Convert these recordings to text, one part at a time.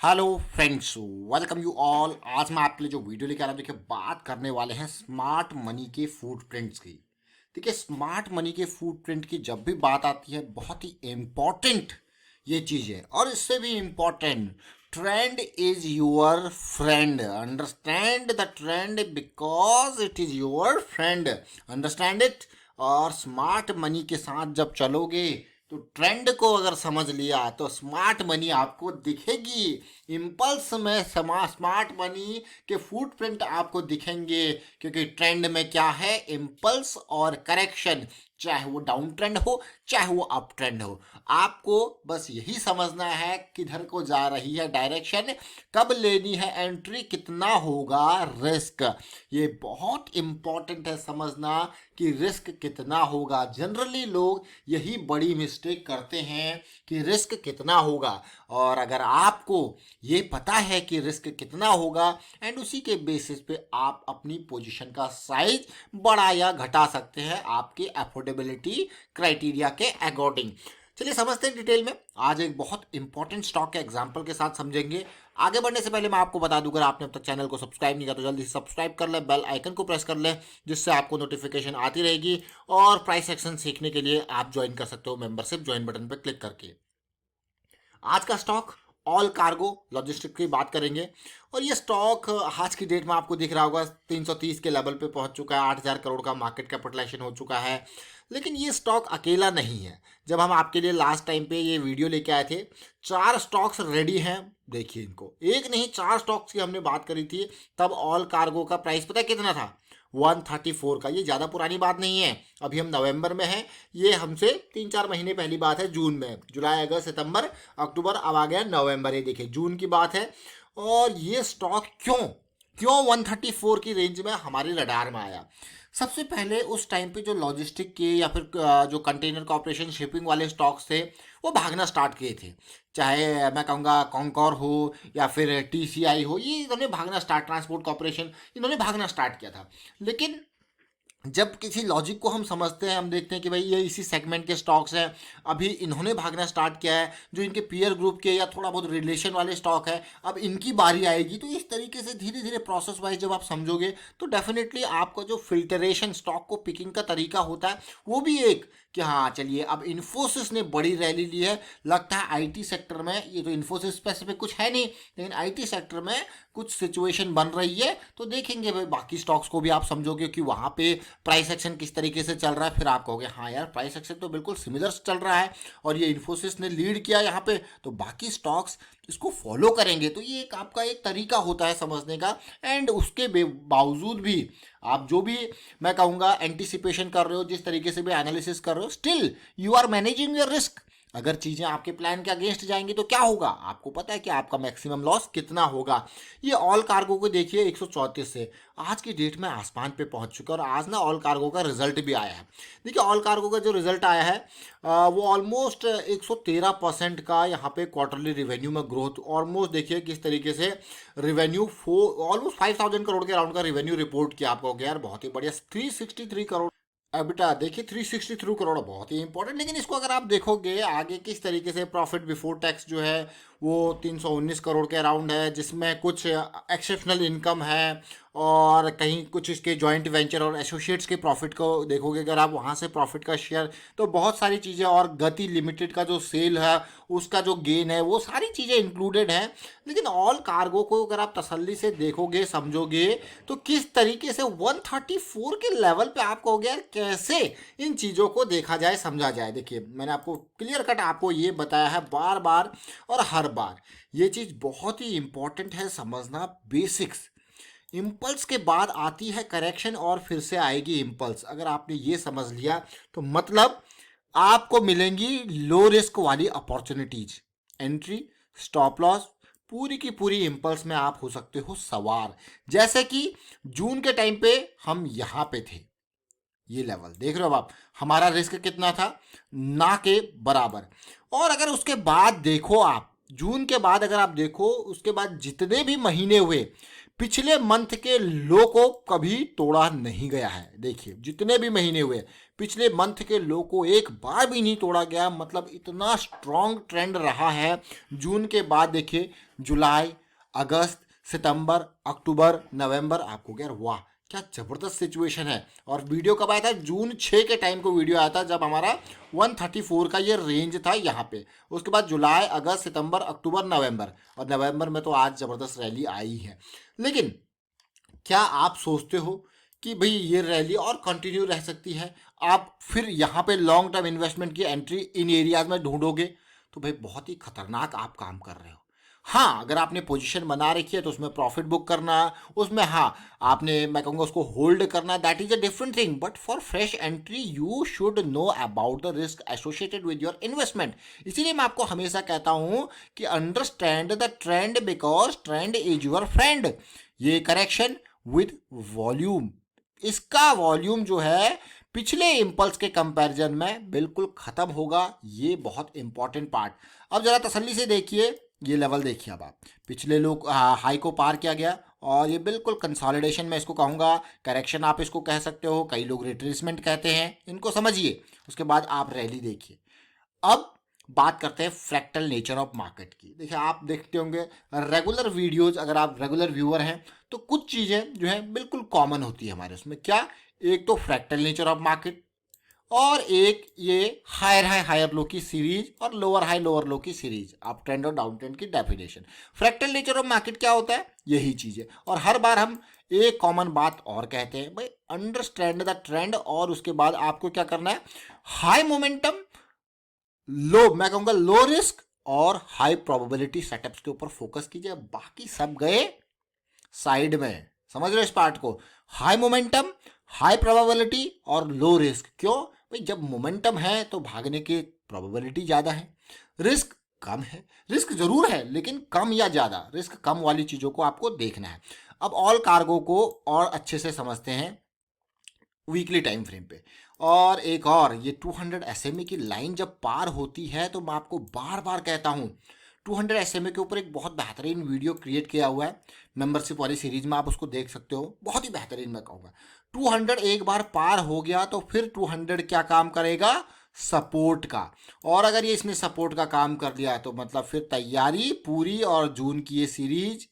Hello friends, welcome you all. आज मैं आपके लिए जो वीडियो लेकर आ रहा हूँ, देखिए बात करने वाले हैं स्मार्ट मनी के फुटप्रिंट्स की। देखिए स्मार्ट मनी के फुटप्रिंट की जब भी बात आती है, बहुत ही इम्पोर्टेंट ये चीज़ है। और इससे भी important, trend is your friend. Understand the trend because it is your friend. Understand it. और स्मार्ट मनी के साथ जब चलोगे तो ट्रेंड को अगर समझ लिया तो स्मार्ट मनी आपको दिखेगी। इम्पल्स में स्मार्ट मनी के फुटप्रिंट आपको दिखेंगे, क्योंकि ट्रेंड में क्या है, इम्पल्स और करेक्शन। चाहे वो डाउन ट्रेंड हो, चाहे वो अप ट्रेंड हो, आपको बस यही समझना है किधर को जा रही है डायरेक्शन, कब लेनी है एंट्री, कितना होगा रिस्क। ये बहुत इंपॉर्टेंट है समझना कि रिस्क कितना होगा। जनरली लोग यही बड़ी मिस्टेक करते हैं कि रिस्क कितना होगा। और अगर आपको ये पता है कि रिस्क कितना होगा, एंड उसी के बेसिस पे आप अपनी पोजीशन का साइज बढ़ा या घटा सकते हैं आपके अफोर्डेबिलिटी क्राइटेरिया के अकॉर्डिंग। चलिए समझते हैं डिटेल में। आज एक बहुत इंपॉर्टेंट स्टॉक के एग्जांपल के साथ समझेंगे। आगे बढ़ने से पहले मैं आपको बता दूं, अगर आपने अब तक चैनल को सब्सक्राइब नहीं किया तो जल्दी से सब्सक्राइब कर लें, बेल आइकन को प्रेस कर लें, जिससे आपको नोटिफिकेशन आती रहेगी। और प्राइस एक्शन सीखने के लिए आप ज्वाइन कर सकते हो मेंबरशिप ज्वाइन बटन पर क्लिक करके। आज का स्टॉक ऑल कार्गो लॉजिस्टिक की बात करेंगे। और ये स्टॉक आज की डेट में आपको दिख रहा होगा 330 के लेवल पे पहुंच चुका है। 8000 करोड़ का मार्केट कैपिटलाइजेशन हो चुका है। लेकिन ये स्टॉक अकेला नहीं है। जब हम आपके लिए लास्ट टाइम पे ये वीडियो लेके आए थे, 4 स्टॉक्स रेडी हैं। देखिए इनको, एक नहीं 4 स्टॉक्स की हमने बात करी थी। तब ऑल कार्गो का प्राइस पता है कितना था? 134 का। ये ज़्यादा पुरानी बात नहीं है, अभी हम नवंबर में हैं। ये हमसे 3-4 महीने पहली बात है, जून में। जुलाई, अगस्त, सितंबर, अक्टूबर, अब आ गया नवंबर। ये देखिए जून की बात है। और ये स्टॉक क्यों क्यों 134 की रेंज में हमारे रडार में आया? सबसे पहले उस टाइम पे जो लॉजिस्टिक के या फिर जो कंटेनर कॉर्पोरेशन शिपिंग वाले स्टॉक्स थे, वो भागना स्टार्ट किए थे। चाहे मैं कहूँगा कॉन्कॉर हो या फिर टीसीआई हो, ये इन्होंने भागना स्टार्ट, ट्रांसपोर्ट कॉर्पोरेशन, इन्होंने भागना स्टार्ट किया था। लेकिन जब किसी लॉजिक को हम समझते हैं, हम देखते हैं कि भाई ये इसी सेगमेंट के स्टॉक्स हैं, अभी इन्होंने भागना स्टार्ट किया है, जो इनके पीयर ग्रुप के या थोड़ा बहुत रिलेशन वाले स्टॉक है, अब इनकी बारी आएगी। तो इस तरीके से धीरे धीरे प्रोसेस वाइज जब आप समझोगे तो डेफिनेटली आपका जो फिल्टरेशन, स्टॉक को पिकिंग का तरीका होता है, वो भी एक कि हाँ चलिए अब इन्फोसिस ने बड़ी रैली ली है, लगता है आईटी सेक्टर में, ये तो इन्फोसिस स्पेसिफिक कुछ है नहीं, लेकिन आईटी सेक्टर में कुछ सिचुएशन बन रही है। तो देखेंगे भाई बाकी स्टॉक्स को भी आप समझोगे कि वहाँ पे प्राइस एक्शन किस तरीके से चल रहा है। फिर आप कहोगे हाँ यार प्राइस एक्शन तो बिल्कुल सिमिलर चल रहा है, और ये इन्फोसिस ने लीड किया यहाँ पे, तो बाकी स्टॉक्स इसको फॉलो करेंगे। तो ये एक आपका एक तरीका होता है समझने का। एंड उसके बावजूद भी आप जो भी मैं कहूँगा एंटिसिपेशन कर रहे हो, जिस तरीके से भी एनालिसिस कर रहे हो, still you are managing your risk. अगर चीज़ें आपके प्लान के अगेंस्ट जाएंगी तो क्या होगा, आपको पता है कि आपका मैक्सिमम लॉस कितना होगा। ये ऑल कार्गो को देखिए 134 से आज की डेट में आसमान पे पहुंच चुका है। और आज ना ऑल कार्गो का रिजल्ट भी आया है। देखिए ऑल कार्गो का जो रिजल्ट आया है, वो ऑलमोस्ट 113% का यहाँ पे क्वार्टरली रिवेन्यू में ग्रोथ। ऑलमोस्ट देखिए किस तरीके से रिवेन्यू ऑलमोस्ट 5000 करोड़ के अराउंड का रिवेन्यू रिपोर्ट किया। आपको यार बहुत ही बढ़िया 363 करोड़ बेटा। देखिए 363 करोड़ बहुत ही इंपॉर्टेंट। लेकिन इसको अगर आप देखोगे आगे किस तरीके से, प्रॉफिट बिफोर टैक्स जो है वो 319 करोड़ के अराउंड है, जिसमें कुछ एक्सेप्शनल इनकम है और कहीं कुछ इसके जॉइंट वेंचर और एसोसिएट्स के प्रॉफिट को देखोगे अगर आप, वहाँ से प्रॉफिट का शेयर, तो बहुत सारी चीज़ें, और गति लिमिटेड का जो सेल है उसका जो गेन है, वो सारी चीज़ें इंक्लूडेड हैं। लेकिन ऑल कार्गो को अगर आप तसल्ली से देखोगे, समझोगे, तो किस तरीके से 134 के लेवल पे आप कहोगे यार कैसे इन चीज़ों को देखा जाए, समझा जाए। देखिए मैंने आपको क्लियर कट आपको ये बताया है बार बार और हर बार। ये चीज़ बहुत ही इंपॉर्टेंट है समझना, बेसिक्स। इम्पल्स के बाद आती है करेक्शन और फिर से आएगी इम्पल्स। अगर आपने ये समझ लिया तो मतलब आपको मिलेंगी लो रिस्क वाली अपॉर्चुनिटीज, एंट्री, स्टॉप लॉस, पूरी की पूरी इम्पल्स में आप हो सकते हो सवार। जैसे कि जून के टाइम पे हम यहाँ पे थे, ये लेवल देख रहे हो आप, हमारा रिस्क कितना था, ना के बराबर। और अगर उसके बाद देखो आप, जून के बाद अगर आप देखो, उसके बाद जितने भी महीने हुए, पिछले मंथ के लो को कभी तोड़ा नहीं गया है। देखिए जितने भी महीने हुए पिछले मंथ के लो को एक बार भी नहीं तोड़ा गया, मतलब इतना स्ट्रॉन्ग ट्रेंड रहा है। जून के बाद देखिए जुलाई, अगस्त, सितंबर, अक्टूबर, नवंबर, आपको क्या वाह क्या ज़बरदस्त सिचुएशन है। और वीडियो कब आया था? जून 6 के टाइम को वीडियो आया था, जब हमारा 134 का ये रेंज था यहाँ पे। उसके बाद जुलाई, अगस्त, सितंबर, अक्टूबर, नवंबर, और नवंबर में तो आज ज़बरदस्त रैली आई है। लेकिन क्या आप सोचते हो कि भाई ये रैली और कंटिन्यू रह सकती है? आप फिर यहाँ पे लॉन्ग टर्म इन्वेस्टमेंट की एंट्री इन एरियाज में ढूंढोगे तो भाई बहुत ही खतरनाक आप काम कर रहे हो। हाँ, अगर आपने पोजीशन बना रखी है तो उसमें प्रॉफिट बुक करना, उसमें हाँ आपने, मैं कहूँगा उसको होल्ड करना, that is a different thing. But for fresh entry you should know about the risk associated with your investment. इसीलिए मैं आपको हमेशा कहता हूँ कि understand the trend because trend is your friend. ये करेक्शन विद वॉल्यूम, इसका वॉल्यूम जो है पिछले इम्पल्स के कंपैरिजन में बिल्कुल खत्म होगा। ये बहुत इंपॉर्टेंट पार्ट। अब जरा तसल्ली से देखिए, ये लेवल देखिए। अब आप पिछले लोग हाई को पार किया गया और ये बिल्कुल कंसोलिडेशन में इसको कहूँगा, करेक्शन आप इसको कह सकते हो, कई लोग रिट्रेसमेंट कहते हैं, इनको समझिए। उसके बाद आप रैली देखिए। अब बात करते हैं फ्रैक्टल नेचर ऑफ मार्केट की। देखिए आप देखते होंगे रेगुलर वीडियोस, अगर आप रेगुलर व्यूअर हैं तो कुछ चीज़ें जो है बिल्कुल कॉमन होती है हमारे उसमें। क्या? एक तो फ्रैक्टल नेचर ऑफ मार्केट, और एक ये हायर हाई हायर लो की सीरीज और लोअर हाई लोअर लो की सीरीज, अप ट्रेंड और डाउन ट्रेंड की definition. Fractal nature of market क्या होता है? यही चीज़ है। और हर बार हम एक कॉमन बात और कहते हैं भाई, अंडरस्टैंड द ट्रेंड, और उसके बाद आपको क्या करना है? हाई मोमेंटम, लो, मैं कहूंगा लो रिस्क और हाई प्रोबेबिलिटी सेटअप्स के ऊपर फोकस कीजिए। बाकी सब गए साइड में। समझ रहे हो इस पार्ट को? हाई मोमेंटम, हाई प्रोबेबिलिटी और लो रिस्क। क्यों भाई? जब मोमेंटम है तो भागने की प्रोबेबिलिटी ज़्यादा है, रिस्क कम है। रिस्क जरूर है लेकिन कम या ज़्यादा, रिस्क कम वाली चीज़ों को आपको देखना है। अब ऑल कार्गो को और अच्छे से समझते हैं वीकली टाइम फ्रेम पे। और एक और, ये 200 एसएमए की लाइन जब पार होती है तो मैं आपको बार बार कहता हूँ, 200 एसएमए के ऊपर एक बहुत बेहतरीन वीडियो क्रिएट किया हुआ है मेंबरशिप वाली सीरीज में, आप उसको देख सकते हो, बहुत ही बेहतरीन मैं कहूँगा। 200 एक बार पार हो गया तो फिर 200 क्या काम करेगा? सपोर्ट का। और अगर ये इसने सपोर्ट का काम कर लिया तो मतलब फिर तैयारी पूरी। और जून की ये सीरीज,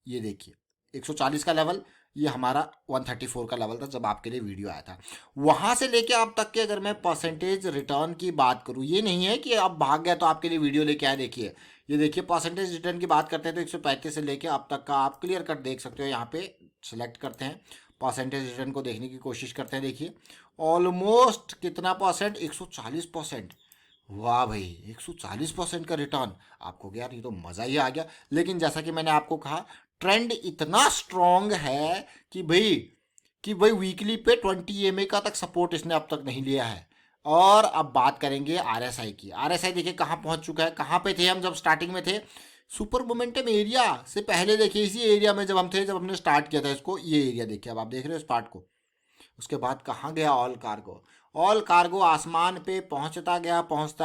ये देखिए 140 का लेवल, ये हमारा 134 का लेवल था जब आपके लिए वीडियो आया था। वहाँ से लेके अब तक के अगर मैं परसेंटेज रिटर्न की बात करूँ, ये नहीं है कि अब भाग गया तो आपके लिए वीडियो लेके आया। देखिए ये देखिए परसेंटेज रिटर्न की बात करते हैं तो 135 से लेके अब तक का आप क्लियर कट देख सकते हो। यहाँ पे सिलेक्ट करते हैं, परसेंटेज रिटर्न को देखने की कोशिश करते हैं। देखिए ऑलमोस्ट कितना परसेंट? 140%। वाह भाई, 140% का रिटर्न। आपको क्या यार, ये तो मज़ा ही आ गया। लेकिन जैसा कि मैंने आपको कहा, ट्रेंड इतना स्ट्रॉन्ग है कि भाई वीकली पे 20 EMA का तक सपोर्ट इसने अब तक नहीं लिया है। और अब बात करेंगे आरएसआई की। आरएसआई देखिए कहाँ पहुँच चुका है। कहाँ पे थे हम जब स्टार्टिंग में थे? सुपर मोमेंटम एरिया से पहले देखिए इसी एरिया में जब हम थे, जब हमने स्टार्ट किया था इसको, ये एरिया देखिए। अब आप देख रहे हो इस पार्ट को। उसके बाद कहाँ गया ऑल कार्गो? ऑल कार्गो आसमान पे पहुंचता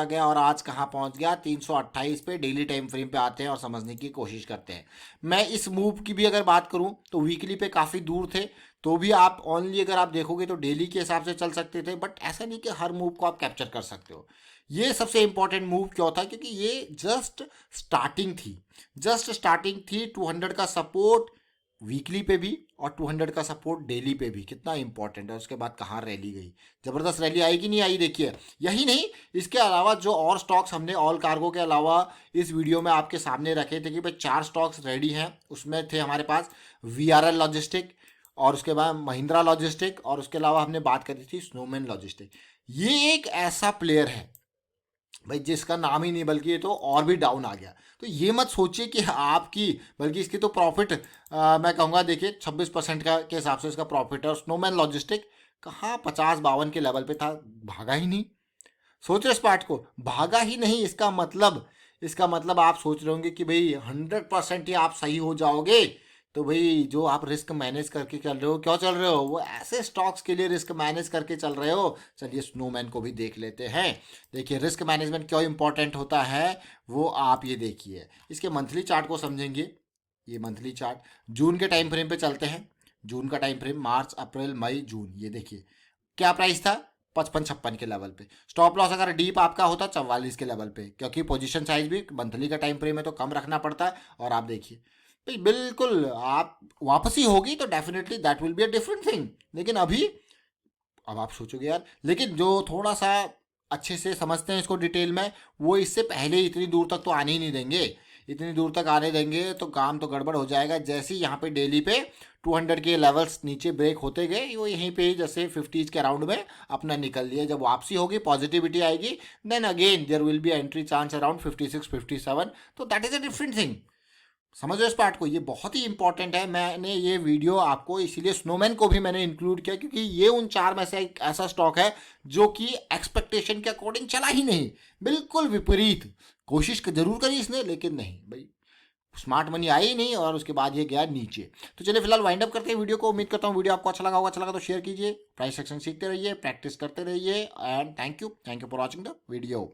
गया और आज कहाँ पहुंच गया? 328 पे। डेली टाइम फ्रेम पे आते हैं और समझने की कोशिश करते हैं। मैं इस मूव की भी अगर बात करूं तो वीकली पे काफ़ी दूर थे, तो भी आप ओनली अगर आप देखोगे तो डेली के हिसाब से चल सकते थे। बट ऐसा नहीं कि हर मूव को आप कैप्चर कर सकते हो। ये सबसे इंपॉर्टेंट मूव क्यों था? क्योंकि ये जस्ट स्टार्टिंग थी, 200 का सपोर्ट वीकली पे भी और 200 का सपोर्ट डेली पे भी। कितना इंपॉर्टेंट है। उसके बाद कहाँ रैली गई, जबरदस्त रैली आई कि नहीं आई? देखिए यही नहीं, इसके अलावा जो और स्टॉक्स हमने ऑल कार्गो के अलावा इस वीडियो में आपके सामने रखे थे कि भाई 4 स्टॉक्स रेडी हैं। उसमें थे हमारे पास VRL लॉजिस्टिक, और उसके बाद महिंद्रा लॉजिस्टिक, और उसके अलावा हमने बात करी थी स्नोमैन लॉजिस्टिक। ये एक ऐसा प्लेयर है भाई जिसका नाम ही नहीं, बल्कि ये तो और भी डाउन आ गया। तो ये मत सोचिए कि आपकी, बल्कि इसकी तो प्रॉफिट मैं कहूँगा देखिए 26% का के हिसाब से इसका प्रॉफिट है। और स्नोमैन लॉजिस्टिक कहाँ 50-52 के लेवल पे था, भागा ही नहीं। सोच रहे इस पार्ट को, भागा ही नहीं। इसका मतलब आप सोच रहे होंगे कि भाई 100% ही आप सही हो जाओगे। तो भाई जो आप रिस्क मैनेज करके चल रहे हो, क्यों चल रहे हो? वो ऐसे स्टॉक्स के लिए रिस्क मैनेज करके चल रहे हो। चलिए स्नोमैन को भी देख लेते हैं। देखिए रिस्क मैनेजमेंट क्यों इंपॉर्टेंट होता है वो आप ये देखिए, इसके मंथली चार्ट को समझेंगे। ये मंथली चार्ट। जून के टाइम फ्रेम पे चलते हैं। जून का टाइम फ्रेम, मार्च अप्रैल मई जून, ये देखिए क्या प्राइस था, 55-56 के लेवल पे। स्टॉप लॉस अगर डीप आपका होता 44 के लेवल पे, क्योंकि पोजीशन साइज भी मंथली का टाइम फ्रेम है तो कम रखना पड़ता है। और आप देखिए भाई बिल्कुल आप वापसी होगी तो definitely that will be a different thing. लेकिन अभी, अब आप सोचोगे यार, लेकिन जो थोड़ा सा अच्छे से समझते हैं इसको डिटेल में, वो इससे पहले ही इतनी दूर तक तो आने ही नहीं देंगे। इतनी दूर तक आने देंगे तो काम तो गड़बड़ हो जाएगा। जैसे ही यहाँ पे डेली पे 200 के लेवल्स नीचे ब्रेक होते गए, वो यहीं पे ही जैसे 50s के अराउंड में अपना निकल लिया। जब वापसी होगी, पॉजिटिविटी आएगी, then again there will be entry chance around 56-57। तो that is a different thing. समझ रहे हो इस पार्ट को, ये बहुत ही इंपॉर्टेंट है। मैंने ये वीडियो आपको इसीलिए स्नोमैन को भी मैंने इंक्लूड किया, क्योंकि ये उन चार में से एक ऐसा स्टॉक है जो कि एक्सपेक्टेशन के अकॉर्डिंग चला ही नहीं, बिल्कुल विपरीत। कोशिश जरूर करी इसने, लेकिन नहीं भाई, स्मार्ट मनी आई ही नहीं और उसके बाद ये गया नीचे। तो चलिए फिलहाल वाइंड अप करते हैं वीडियो को। उम्मीद करता हूँ वीडियो आपको अच्छा लगा होगा। अच्छा लगा तो शेयर कीजिए, प्राइस सेक्शन सीखते रहिए, प्रैक्टिस करते रहिए, and thank you for watching the video.